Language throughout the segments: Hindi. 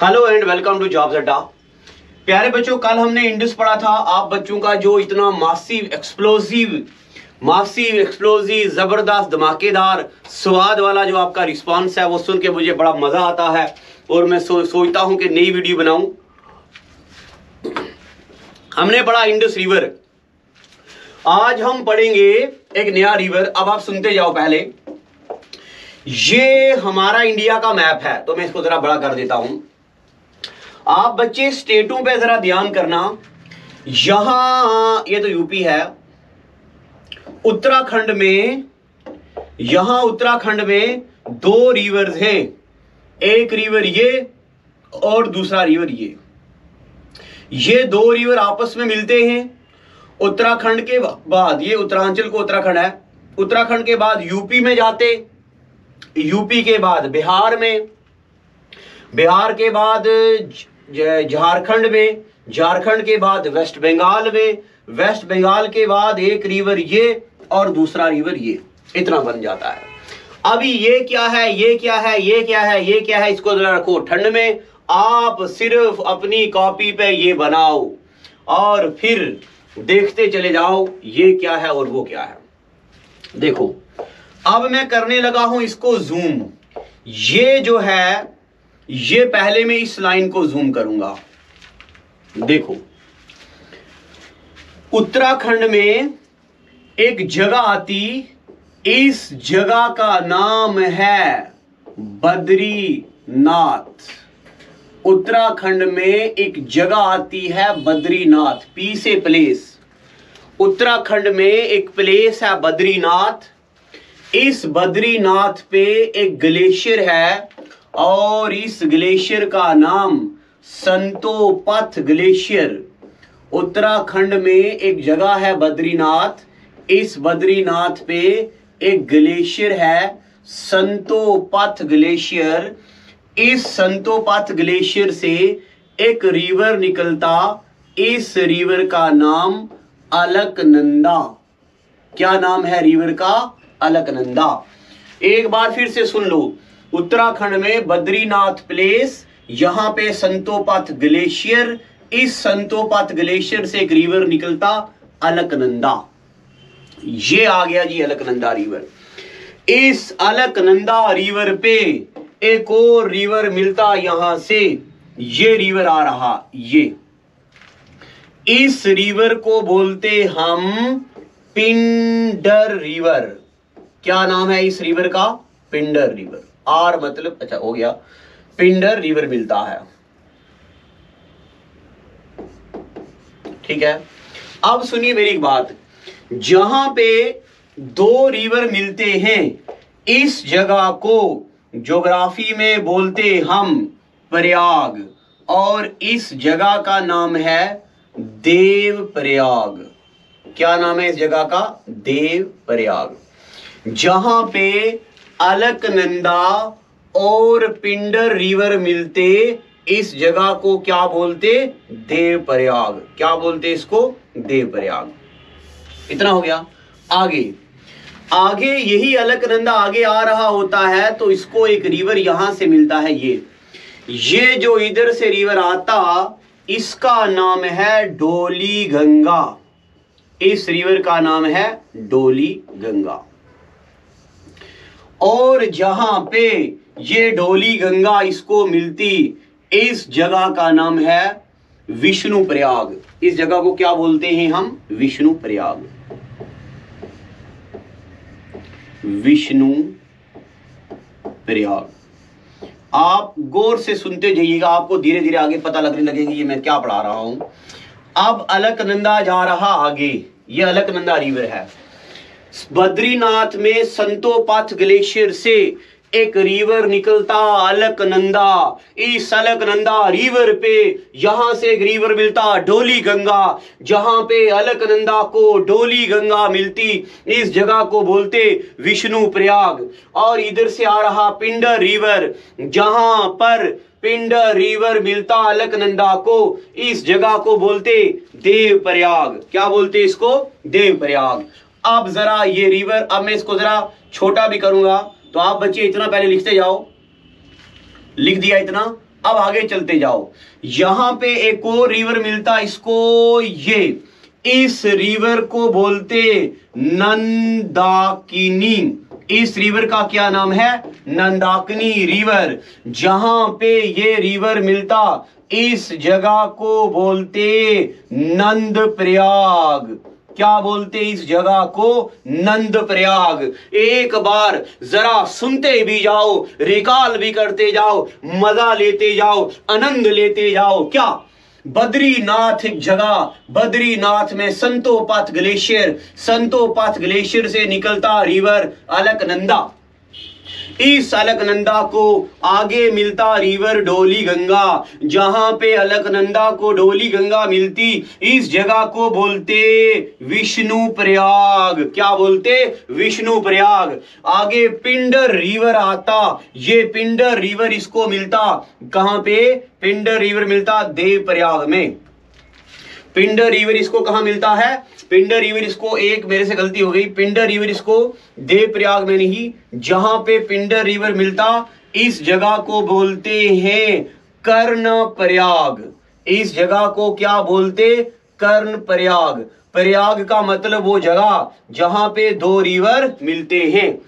Hello and welcome to Jobs Adda. प्यारे बच्चों, कल हमने इंडस पढ़ा था। आप बच्चों का जो इतना मासिव एक्सप्लोसिव जबरदस्त धमाकेदार स्वाद वाला जो आपका रिस्पांस है वो सुन के मुझे बड़ा मजा आता है और मैं सोचता हूं कि नई वीडियो बनाऊं। हमने पढ़ा इंडस रिवर, आज हम पढ़ेंगे एक नया रिवर। अब आप सुनते जाओ। पहले ये हमारा इंडिया का मैप है, तो मैं इसको जरा बड़ा कर देता हूं। आप बच्चे स्टेटों पे जरा ध्यान करना। यहां ये तो यूपी है। उत्तराखंड में, यहां उत्तराखंड में दो रिवर्स हैं, एक रिवर ये और दूसरा रिवर ये। ये दो रिवर आपस में मिलते हैं। उत्तराखंड के बाद, ये उत्तरांचल को उत्तराखंड है, उत्तराखंड के बाद यूपी में जाते, यूपी के बाद बिहार में, बिहार के बाद झारखंड में, झारखंड के बाद वेस्ट बंगाल में, वेस्ट बंगाल के बाद एक रिवर ये और दूसरा रिवर ये, इतना बन जाता है। अभी ये क्या है, ये क्या है, ये क्या है, ये क्या है, इसको जरा रखो ठंड में। आप सिर्फ अपनी कॉपी पे ये बनाओ और फिर देखते चले जाओ ये क्या है और वो क्या है। देखो, अब मैं करने लगा हूं इसको जूम। ये जो है, ये पहले मैं इस लाइन को जूम करूंगा। देखो, उत्तराखंड में एक जगह आती, इस जगह का नाम है बद्रीनाथ। उत्तराखंड में एक जगह आती है बद्रीनाथ, पी से प्लेस। उत्तराखंड में एक प्लेस है बद्रीनाथ। इस बद्रीनाथ पे एक ग्लेशियर है और इस ग्लेशियर का नाम संतोपथ ग्लेशियर। उत्तराखंड में एक जगह है बद्रीनाथ, इस बद्रीनाथ पे एक ग्लेशियर है संतोपथ ग्लेशियर। इस संतोपथ ग्लेशियर से एक रिवर निकलता, इस रिवर का नाम अलकनंदा। क्या नाम है रिवर का? अलकनंदा। एक बार फिर से सुन लो। उत्तराखंड में बद्रीनाथ प्लेस, यहां पे संतोपथ ग्लेशियर, इस संतोपथ ग्लेशियर से एक रिवर निकलता अलकनंदा। ये आ गया जी अलकनंदा रिवर। इस अलकनंदा रिवर पे एक और रिवर मिलता, यहां से ये रिवर आ रहा, ये इस रिवर को बोलते हम पिंडर रिवर। क्या नाम है इस रिवर का? पिंडर रिवर। आर मतलब, अच्छा हो गया, पिंडर रिवर मिलता है। ठीक है, अब सुनिए मेरी एक बात। जहां पे दो रिवर मिलते हैं, इस जगह को ज्योग्राफी में बोलते हम प्रयाग, और इस जगह का नाम है देवप्रयाग। क्या नाम है इस जगह का? देवप्रयाग। जहां पे अलकनंदा और पिंडर रिवर मिलते, इस जगह को क्या बोलते? देवप्रयाग। क्या बोलते इसको? देवप्रयाग। इतना हो गया। आगे आगे यही अलकनंदा आगे आ रहा होता है तो इसको एक रिवर यहां से मिलता है, ये जो इधर से रिवर आता, इसका नाम है डोली गंगा। इस रिवर का नाम है डोली गंगा। और जहां पे ये डोली गंगा इसको मिलती, इस जगह का नाम है विष्णु प्रयाग। इस जगह को क्या बोलते हैं हम? विष्णु प्रयाग। विष्णु प्रयाग। आप गौर से सुनते जाइएगा, आपको धीरे धीरे आगे पता लगने लगेगी ये मैं क्या पढ़ा रहा हूं। अब अलकनंदा जा रहा आगे, ये अलकनंदा रिवर है। बद्रीनाथ में संतोपथ ग्लेशियर से एक रिवर निकलता अलकनंदा। इस अलकनंदा रिवर पे यहां से एक रिवर मिलता डोली गंगा। जहां पे अलकनंदा को डोली गंगा मिलती, इस जगह को बोलते विष्णु प्रयाग। और इधर से आ रहा पिंडर रिवर, जहां पर पिंडर रिवर मिलता अलकनंदा को, इस जगह को बोलते देवप्रयाग। क्या बोलते इसको? देवप्रयाग। अब जरा ये रिवर, अब मैं इसको जरा छोटा भी करूंगा, तो आप बच्चे इतना पहले लिखते जाओ। लिख दिया इतना, अब आगे चलते जाओ, यहां पे एक और रिवर मिलता इसको, ये इस रिवर को बोलते नंदाकिनी। इस रिवर का क्या नाम है? नंदाकिनी रिवर। जहां पे ये रिवर मिलता इस जगह को बोलते नंद प्रयाग। क्या बोलते इस जगह को? नंद प्रयाग। एक बार जरा सुनते भी जाओ, रिकॉल भी करते जाओ, मजा लेते जाओ, आनंद लेते जाओ। क्या? बद्रीनाथ एक जगह, बद्रीनाथ में संतोपात ग्लेशियर, संतोपात ग्लेशियर से निकलता रिवर अलकनंदा। इस अलकनंदा को आगे मिलता रिवर डोली गंगा। जहां पे अलकनंदा को डोली गंगा मिलती इस जगह को बोलते विष्णु प्रयाग। क्या बोलते? विष्णु प्रयाग। आगे पिंडर रिवर आता, ये पिंडर रिवर इसको मिलता कहां पे? पिंडर रिवर मिलता देव प्रयाग में। पिंडर रिवर इसको कहां मिलता है? पिंडर रिवर इसको, एक मेरे से गलती हो गई, पिंडर रिवर इसको देवप्रयाग में नहीं, जहां पे पिंडर रिवर मिलता इस जगह को बोलते हैं कर्ण प्रयाग। इस जगह को क्या बोलते? कर्ण प्रयाग। प्रयाग का मतलब वो जगह जहां पे दो रिवर मिलते हैं।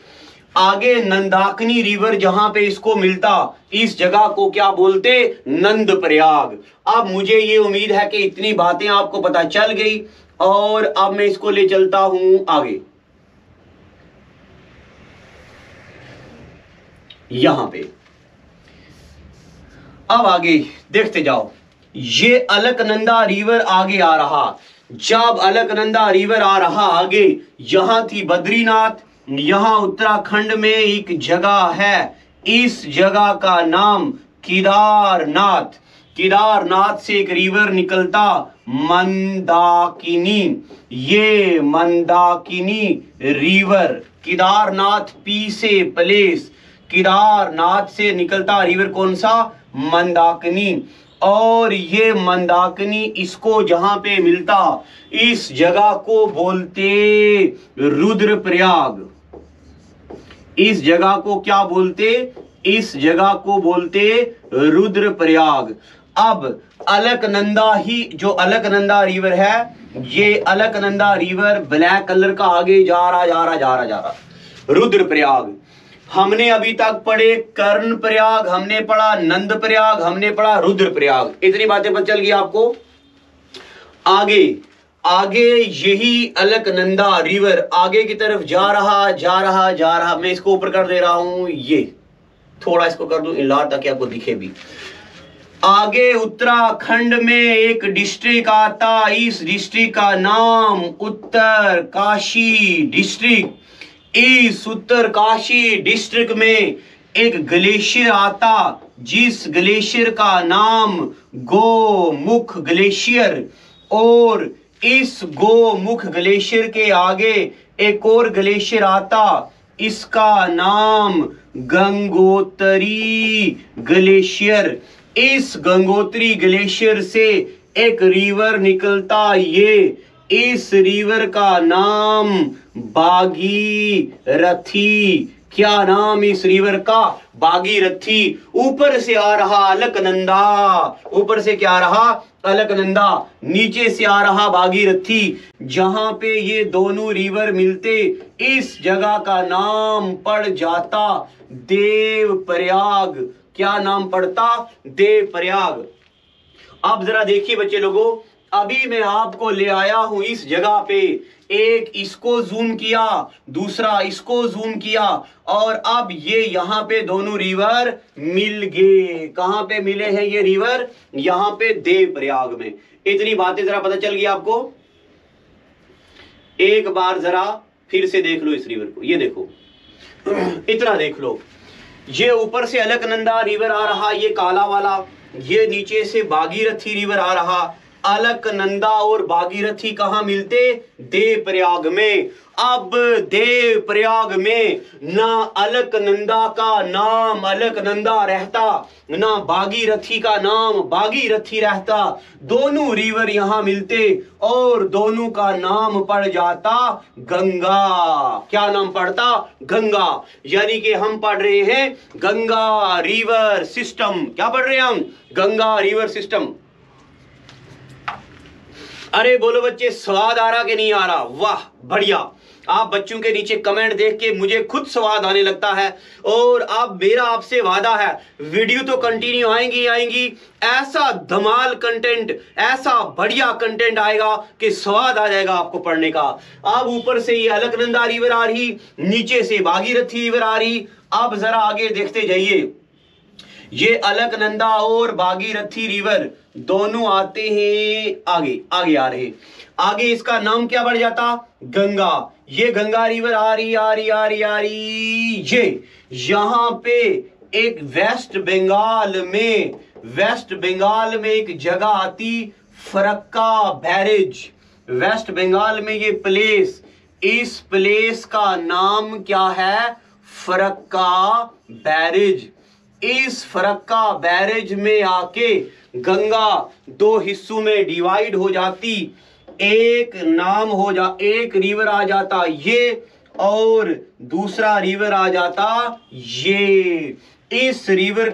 आगे नंदाकिनी रिवर जहां पे इसको मिलता इस जगह को क्या बोलते? नंद प्रयाग। अब मुझे ये उम्मीद है कि इतनी बातें आपको पता चल गई और अब मैं इसको ले चलता हूं आगे। यहां पे अब आगे देखते जाओ, ये अलकनंदा रिवर आगे आ रहा। जब अलकनंदा रिवर आ रहा आगे, यहां थी बद्रीनाथ। यहां उत्तराखंड में एक जगह है, इस जगह का नाम केदारनाथ। केदारनाथ से एक रिवर निकलता मंदाकिनी। ये मंदाकिनी रिवर, केदारनाथ पी से प्लेस, केदारनाथ से निकलता रिवर कौन सा? मंदाकिनी। और ये मंदाकिनी इसको जहां पे मिलता इस जगह को बोलते रुद्रप्रयाग। इस जगह को क्या बोलते? इस जगह को बोलते रुद्रप्रयाग। अब अलकनंदा ही, जो अलकनंदा रिवर है, ये अलकनंदा रिवर ब्लैक कलर का आगे जा रहा रुद्रप्रयाग। हमने अभी तक पढ़े कर्ण प्रयाग, हमने पढ़ा नंद प्रयाग, हमने पढ़ा रुद्रप्रयाग। इतनी बातें पता चल गई आपको। आगे यही अलकनंदा रिवर आगे की तरफ जा रहा। मैं इसको ऊपर कर दे रहा हूं, ये थोड़ा इसको कर दूं इलाज ताकि आपको दिखे भी। आगे उत्तराखंड में एक डिस्ट्रिक्ट आता, इस डिस्ट्रिक्ट का नाम उत्तरकाशी डिस्ट्रिक्ट। इस उत्तरकाशी डिस्ट्रिक्ट में एक ग्लेशियर आता, जिस ग्लेशियर का नाम गोमुख ग्लेशियर। और इस गोमुख ग्लेशियर के आगे एक और ग्लेशियर आता, इसका नाम गंगोत्री ग्लेशियर। इस गंगोत्री ग्लेशियर से एक रिवर निकलता, ये इस रिवर का नाम भागीरथी। क्या नाम इस रिवर का? भागीरथी। ऊपर से आ रहा अलकनंदा, ऊपर से क्या आ रहा? अलकनंदा। नीचे से आ रहा भागीरथी। जहां पे ये दोनों रिवर मिलते इस जगह का नाम पड़ जाता देवप्रयाग। क्या नाम पड़ता? देवप्रयाग। अब जरा देखिए बच्चे लोगों, अभी मैं आपको ले आया हूं इस जगह पे, एक इसको जूम किया, दूसरा इसको जूम किया, और अब ये यहां पे दोनों रिवर मिल गए। कहां पे मिले हैं ये रिवर? यहां पे देवप्रयाग में। इतनी बातें जरा पता चल गई आपको। एक बार जरा फिर से देख लो इस रिवर को, ये देखो, इतना देख लो। ये ऊपर से अलकनंदा रिवर आ रहा, ये काला वाला। ये नीचे से भागीरथी रिवर आ रहा। अलकनंदा और भागीरथी कहाँ मिलते? देवप्रयाग में। अब देवप्रयाग में ना अलकनंदा का नाम अलकनंदा रहता, ना भागीरथी का नाम भागीरथी रहता। दोनों रिवर यहां मिलते और दोनों का नाम पड़ जाता गंगा। क्या नाम पड़ता? गंगा। यानी कि हम पढ़ रहे हैं गंगा रिवर सिस्टम। क्या पढ़ रहे हैं हम? Ganga river system. अरे बोलो बच्चे, स्वाद आ रहा कि नहीं आ रहा? वाह बढ़िया। आप बच्चों के नीचे कमेंट देख के मुझे खुद स्वाद आने लगता है। और अब मेरा आपसे वादा है, वीडियो तो कंटिन्यू आएंगी। ऐसा धमाल कंटेंट, ऐसा बढ़िया कंटेंट आएगा कि स्वाद आ जाएगा आपको पढ़ने का। अब ऊपर से ये अलकनंदा रिवर आ रही, नीचे से भागीरथी रिवर आ रही। अब जरा आगे देखते जाइए। ये अलकनंदा और भागीरथी रिवर दोनों आते हैं, आगे आ रहे। आगे इसका नाम क्या बढ़ जाता? गंगा। ये गंगा रिवर आ रही। ये यहां पे एक वेस्ट बंगाल में एक जगह आती, फरक्का बैरेज। वेस्ट बंगाल में ये प्लेस, इस प्लेस का नाम क्या है? फरक्का बैरेज। इस फरक्का बैरेज में आके गंगा दो हिस्सों में डिवाइड हो जाती। एक रिवर आ जाता ये, और दूसरा रिवर आ जाता ये। इस रिवर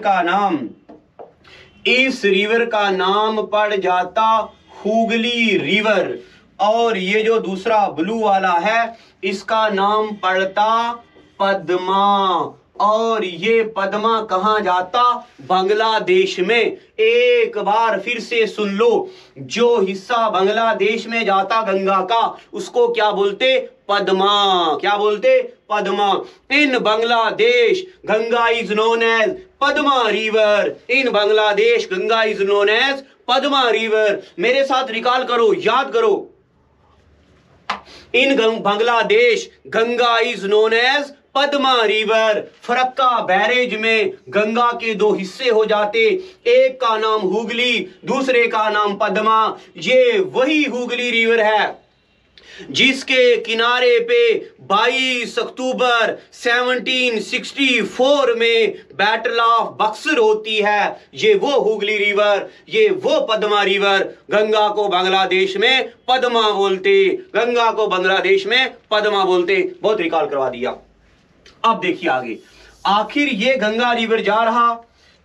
का नाम पड़ जाता हुगली रिवर। और ये जो दूसरा ब्लू वाला है, इसका नाम पड़ता पद्मा। और ये पद्मा कहां जाता? बांग्लादेश में। एक बार फिर से सुन लो, जो हिस्सा बांग्लादेश में जाता गंगा का, उसको क्या बोलते? पद्मा। क्या बोलते? Padma. In Bangladesh Ganga is known as Padma river. In Bangladesh Ganga is known as Padma river. मेरे साथ रिकॉल करो, याद करो। In Bangladesh Ganga is known as Padma river. Farakka barrage में गंगा के दो हिस्से हो जाते, एक का नाम हुगली, दूसरे का नाम पद्मा। ये वही हुगली रिवर है जिसके किनारे पे 22 अक्टूबर 1764 में बैटल ऑफ बक्सर होती है। ये वो हुगली रिवर, ये वो पद्मा रिवर। गंगा को बांग्लादेश में पद्मा बोलते, गंगा को बांग्लादेश में पद्मा बोलते। बहुत रिकॉल करवा दिया। अब देखिए आगे, आखिर ये गंगा रिवर जा रहा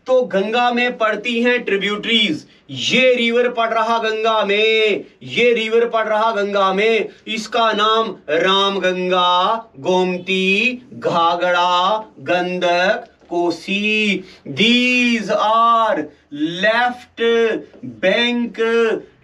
तो गंगा में पड़ती हैं ट्रिब्यूटरीज। ये रिवर पड़ रहा गंगा में, ये रिवर पड़ रहा गंगा में। इसका नाम Ramganga, Gomti, Ghaghara, Gandak, Kosi. These are left bank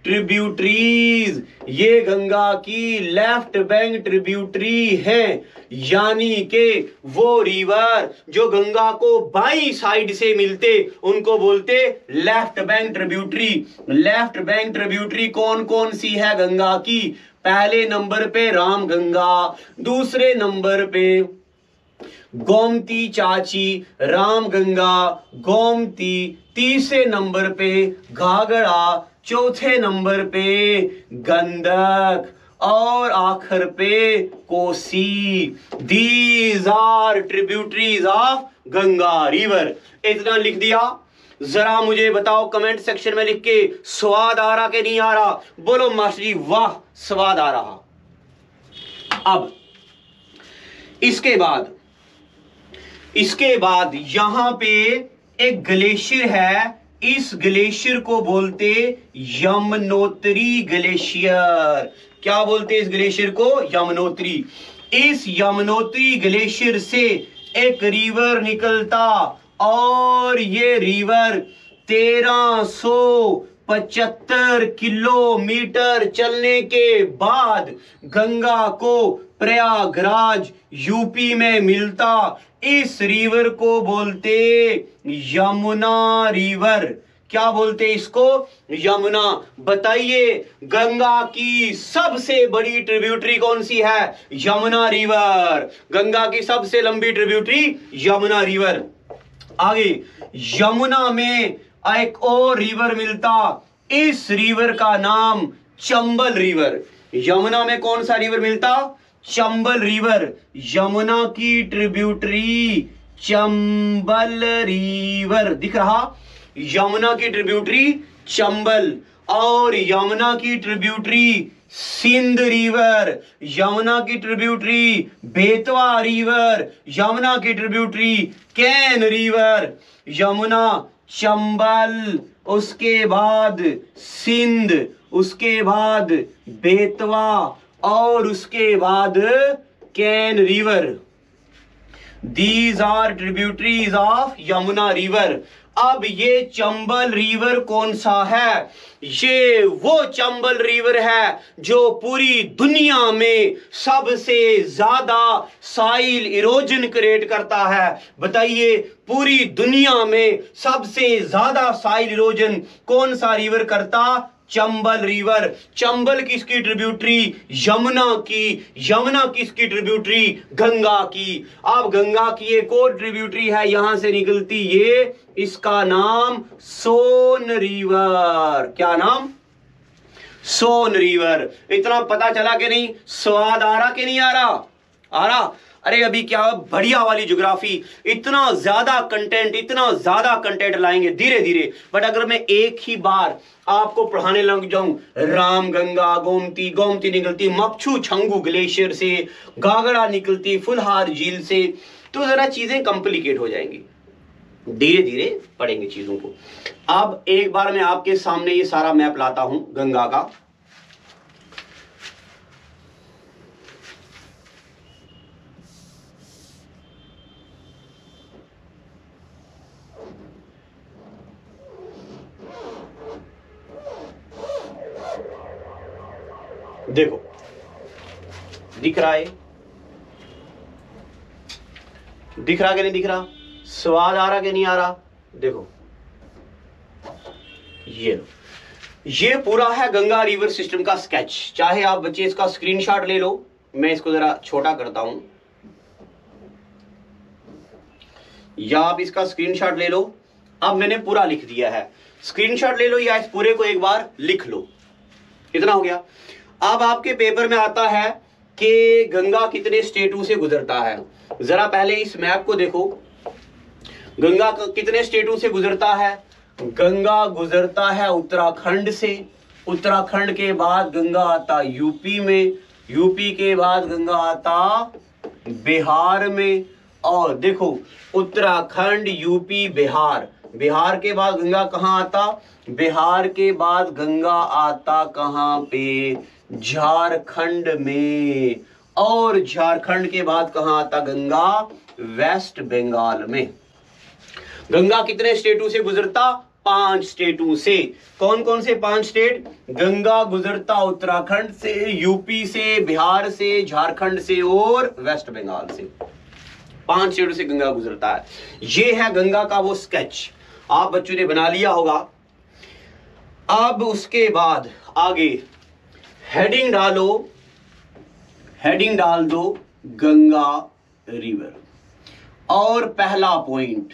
tributaries. ये गंगा की लेफ्ट बैंक ट्रिब्यूटरी है। यानी कि वो रिवर जो गंगा को बाईं साइड से मिलते, उनको बोलते left bank tributary. Left bank tributary कौन कौन सी है गंगा की? पहले नंबर पे रामगंगा, दूसरे नंबर पे गोमती चाची, रामगंगा, गोमती, तीसरे नंबर पे घाघरा, चौथे नंबर पे गंडक, और आखिर पे Kosi. These are tributaries of Ganga river. इतना लिख दिया। जरा मुझे बताओ कमेंट सेक्शन में लिख के, स्वाद आ रहा कि नहीं आ रहा? बोलो मास्टर जी वाह, स्वाद आ रहा। अब इसके बाद यहां पे एक ग्लेशियर है। इस ग्लेशियर को बोलते यमुनोत्री ग्लेशियर। क्या बोलते इस ग्लेशियर को? यमुनोत्री। इस यमुनोत्री ग्लेशियर से एक रिवर निकलता, और ये रिवर 1375 किलोमीटर चलने के बाद गंगा को प्रयागराज यूपी में मिलता। इस रिवर को बोलते यमुना रिवर। क्या बोलते इसको? यमुना। बताइए गंगा की सबसे बड़ी ट्रिब्यूटरी कौन सी है? यमुना रिवर। गंगा की सबसे लंबी ट्रिब्यूटरी यमुना रिवर। आगे यमुना में एक और रिवर मिलता, इस रिवर का नाम चंबल रिवर। यमुना में कौन सा रिवर मिलता? चंबल रिवर। यमुना की ट्रिब्यूटरी चंबल रिवर दिख रहा? यमुना की ट्रिब्यूटरी चंबल, और यमुना की ट्रिब्यूटरी सिंध रिवर, यमुना की ट्रिब्यूटरी बेतवा रिवर, यमुना की tributary can river. Yamuna, Chambal, उसके बाद सिंध, उसके बाद बेतवा, और उसके बाद can river. These are tributaries of Yamuna river. अब ये चंबल रिवर कौन सा है? ये वो चंबल रिवर है जो पूरी दुनिया में सबसे ज्यादा साइल इरोजन क्रिएट करता है। बताइए, पूरी दुनिया में सबसे ज्यादा साइल इरोजन कौन सा रिवर करता? चंबल रिवर। चंबल किसकी ट्रिब्यूटरी? यमुना की। यमुना किसकी ट्रिब्यूटरी? गंगा की। अब गंगा की एक और ट्रिब्यूटरी है यहां से निकलती, ये इसका नाम सोन रिवर। क्या नाम? सोन रिवर। इतना पता चला कि नहीं? स्वाद आ रहा कि नहीं आ रहा? आ रहा? अरे अभी क्या बढ़िया वाली ज्योग्राफी, इतना ज्यादा कंटेंट लाएंगे धीरे धीरे। बट अगर मैं एक ही बार आपको पढ़ाने लग जाऊं, राम गंगा गोमती, गोमती निकलती मपछू छंगू ग्लेशियर से, गागड़ा निकलती फुलहार झील से, तो जरा चीजें कॉम्प्लिकेट हो जाएंगी। धीरे धीरे पढ़ेंगे चीजों को। अब एक बार मैं आपके सामने ये सारा मैप लाता हूं गंगा का। देखो, दिख रहा है? दिख रहा कि नहीं दिख रहा? स्वाद आ रहा कि नहीं आ रहा? देखो, ये पूरा है गंगा रिवर सिस्टम का स्केच। चाहे आप बच्चे इसका स्क्रीनशॉट ले लो, मैं इसको जरा छोटा करता हूं, या आप इसका स्क्रीनशॉट ले लो। अब मैंने पूरा लिख दिया है, स्क्रीनशॉट ले लो या इस पूरे को एक बार लिख लो। कितना हो गया? अब आपके पेपर में आता है कि गंगा कितने स्टेटों से गुजरता है। जरा पहले इस मैप को देखो, गंगा कितने स्टेटों से गुजरता है? गंगा गुजरता है उत्तराखंड से, उत्तराखंड के बाद गंगा आता यूपी में, यूपी के बाद गंगा आता बिहार में, और देखो उत्तराखंड, यूपी, बिहार, बिहार के बाद गंगा कहाँ आता? बिहार के बाद गंगा आता कहाँ पे? झारखंड में, और झारखंड के बाद कहां आता गंगा? वेस्ट बंगाल में। गंगा कितने स्टेटों से गुजरता? 5 स्टेटों से। कौन कौन से 5 स्टेट? गंगा गुजरता उत्तराखंड से, यूपी से, बिहार से, झारखंड से और वेस्ट बंगाल से। 5 स्टेटों से गंगा गुजरता है। ये है गंगा का वो स्केच, आप बच्चों ने बना लिया होगा। अब उसके बाद आगे हेडिंग डालो, हेडिंग डाल दो गंगा रिवर, और पहला पॉइंट,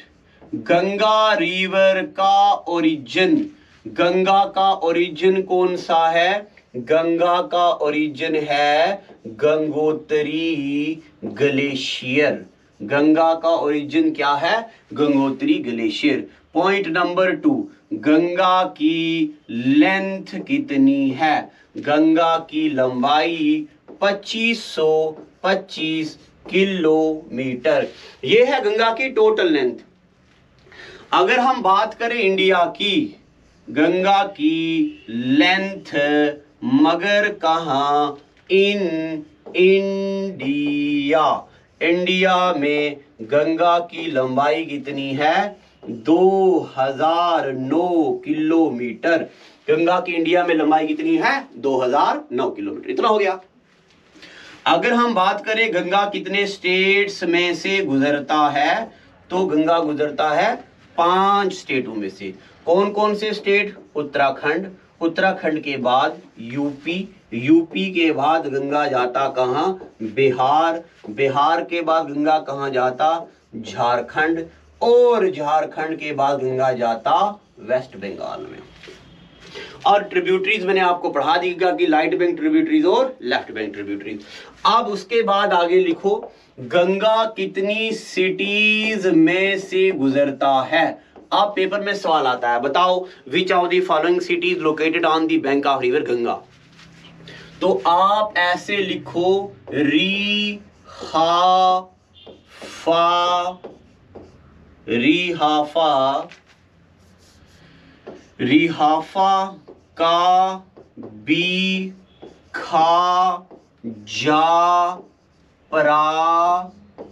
गंगा रिवर का ओरिजिन। गंगा का ओरिजिन कौन सा है? गंगा का ओरिजिन है गंगोत्री ग्लेशियर। गंगा का ओरिजिन क्या है? Gangotri glacier. Point number 2, Ganga की लेंथ कितनी है? गंगा की लंबाई 2525 किलोमीटर। यह है गंगा की टोटल लेंथ। अगर हम बात करें इंडिया की, गंगा की लेंथ मगर कहां? In India. इंडिया में गंगा की लंबाई कितनी है? 2009 किलोमीटर। गंगा की इंडिया में लंबाई कितनी है? 2009 किलोमीटर। इतना हो गया। अगर हम बात करें गंगा कितने स्टेट्स में से गुजरता है, तो गंगा गुजरता है 5 स्टेटों में से। कौन कौन से स्टेट? उत्तराखंड, उत्तराखंड के बाद यूपी, यूपी के बाद गंगा जाता कहां? बिहार, बिहार के बाद गंगा कहां जाता? झारखंड, और झारखंड के बाद गंगा जाता वेस्ट बंगाल में। और ट्रिब्यूटरीज मैंने आपको पढ़ा दिया कि राइट बैंक ट्रिब्यूटरीज और लेफ्ट बैंक ट्रिब्यूटरीज। अब उसके बाद आगे लिखो, गंगा कितनी सिटीज में से गुजरता है। अब पेपर में सवाल आता है, बताओ which of the following cities located on the bank of river Ganga. तो आप ऐसे लिखो, री हा फा, रिहाफा का बी खा जा परा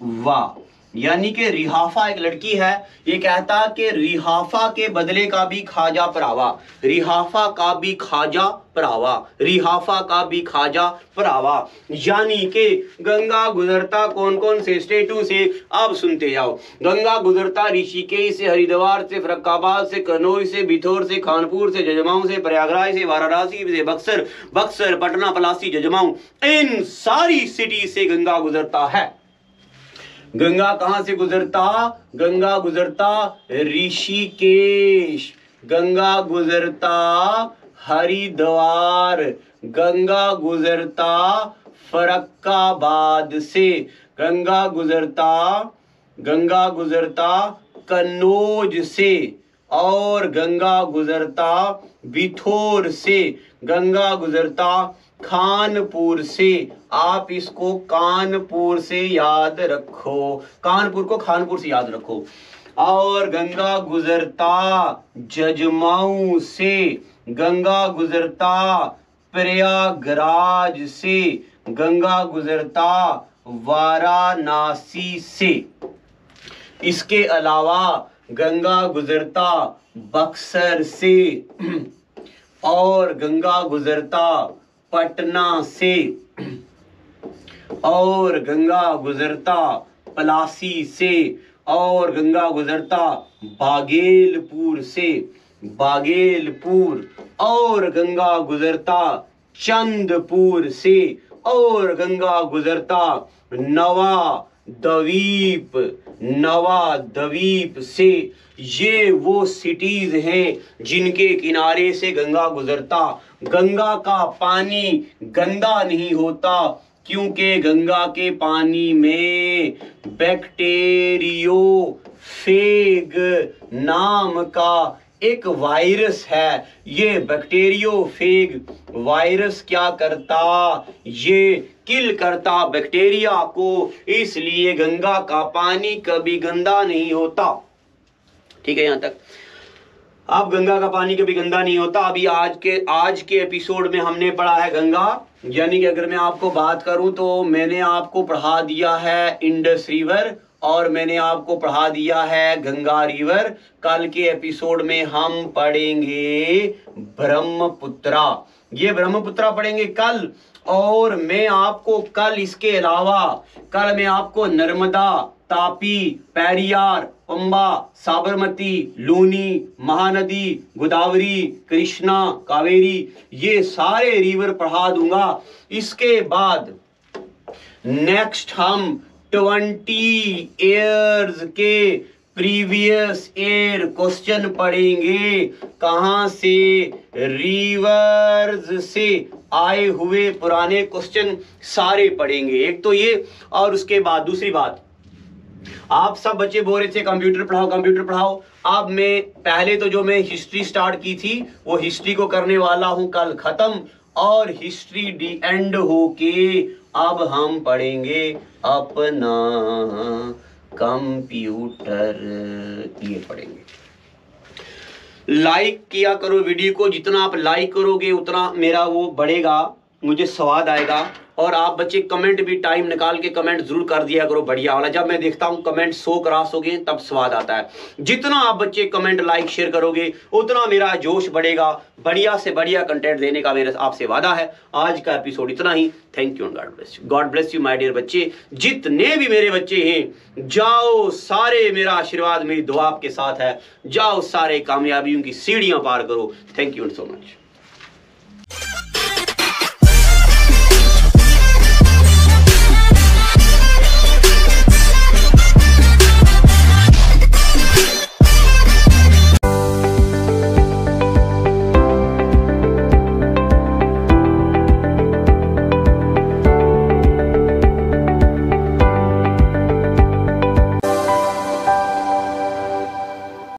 वा। यानी कि रिहाफा एक लड़की है, ये कहता कि रिहाफा के बदले का भी खाजा परावा, रिहाफा का भी खाजा परावा, रिहाफा का भी खाजा परावा। यानी कि गंगा गुजरता कौन कौन से स्टेटों से, अब सुनते जाओ। गंगा गुजरता ऋषिकेश से, हरिद्वार से, फर्रुखाबाद से, कनौज से, बिथोर से, कानपुर से, जजमाऊ से, प्रयागराज से, वाराणसी से, बक्सर, पटना, पलासी, जजमाऊ, इन सारी सिटी से गंगा गुजरता है। गंगा कहां से गुजरता? गंगा गुजरता ऋषिकेश, गंगा गुजरता हरिद्वार, गंगा गुजरता फर्रुखाबाद से, गंगा गुजरता कन्नौज से, और गंगा गुजरता बिथोर से, गंगा गुजरता कानपुर से। आप इसको कानपुर से याद रखो, कानपुर को खानपुर से याद रखो। और गंगा गुजरता जजमाऊ से, गंगा गुजरता प्रयागराज से, गंगा गुजरता वाराणसी से। इसके अलावा गंगा गुजरता बक्सर से, और गंगा गुजरता पटना से, और गंगा गुजरता पलासी से, और गंगा गुजरता बागेलपुर से, और गंगा गुजरता चंदपुर से, और गंगा गुजरता नवाद्वीप से। ये वो सिटीज हैं जिनके किनारे से गंगा गुजरता। गंगा का पानी गंदा नहीं होता, क्योंकि गंगा के पानी में बैक्टीरियोफेग नाम का एक वायरस है। ये बैक्टीरियोफेग वायरस क्या करता? ये किल करता बैक्टीरिया को, इसलिए गंगा का पानी कभी गंदा नहीं होता। ठीक है यहां तक। अब गंगा का पानी कभी गंदा नहीं होता। अभी आज के एपिसोड में हमने पढ़ा है गंगा, यानी कि अगर मैं आपको बात करूं तो मैंने आपको पढ़ा दिया है इंडस रिवर, और मैंने आपको पढ़ा दिया है गंगा रिवर। कल के एपिसोड में हम पढ़ेंगे ब्रह्मपुत्रा, ये ब्रह्मपुत्रा पढ़ेंगे कल। और मैं आपको कल इसके अलावा कल मैं आपको नर्मदा, तापी, पेरियार, पंबा, साबरमती, लूनी, महानदी, गोदावरी, कृष्णा, कावेरी, ये सारे रिवर पढ़ा दूंगा। इसके बाद नेक्स्ट हम 20 ईयर्स के प्रीवियस ईयर क्वेश्चन पढ़ेंगे। कहां से? रिवर्स से आए हुए पुराने क्वेश्चन सारे पढ़ेंगे। एक तो ये, और उसके बाद दूसरी बात, आप सब बच्चे बोल रहे थे कंप्यूटर पढ़ाओ। अब मैं पहले तो जो मैं हिस्ट्री स्टार्ट की थी वो हिस्ट्री को करने वाला हूं कल खत्म, और हिस्ट्री डी एंड होके अब हम पढ़ेंगे अपना कंप्यूटर, ये पढ़ेंगे। लाइक किया करो वीडियो को, जितना आप लाइक करोगे उतना मेरा वो बढ़ेगा, मुझे स्वाद आएगा। और आप बच्चे कमेंट भी टाइम निकाल के कमेंट जरूर कर दिया करो बढ़िया वाला। जब मैं देखता हूं कमेंट 100 क्रॉस हो गए तब स्वाद आता है। जितना आप बच्चे कमेंट लाइक शेयर करोगे उतना मेरा जोश बढ़ेगा, बढ़िया से बढ़िया कंटेंट देने का मेरा आपसे वादा है। आज का एपिसोड इतना ही। Thank you and God bless you my dear बच्चे। जितने भी मेरे बच्चे हैं जाओ सारे, मेरा आशीर्वाद मेरी दुआ आपके साथ है, जाओ सारे कामयाबियों की सीढ़ियां पार करो। Thank you so much.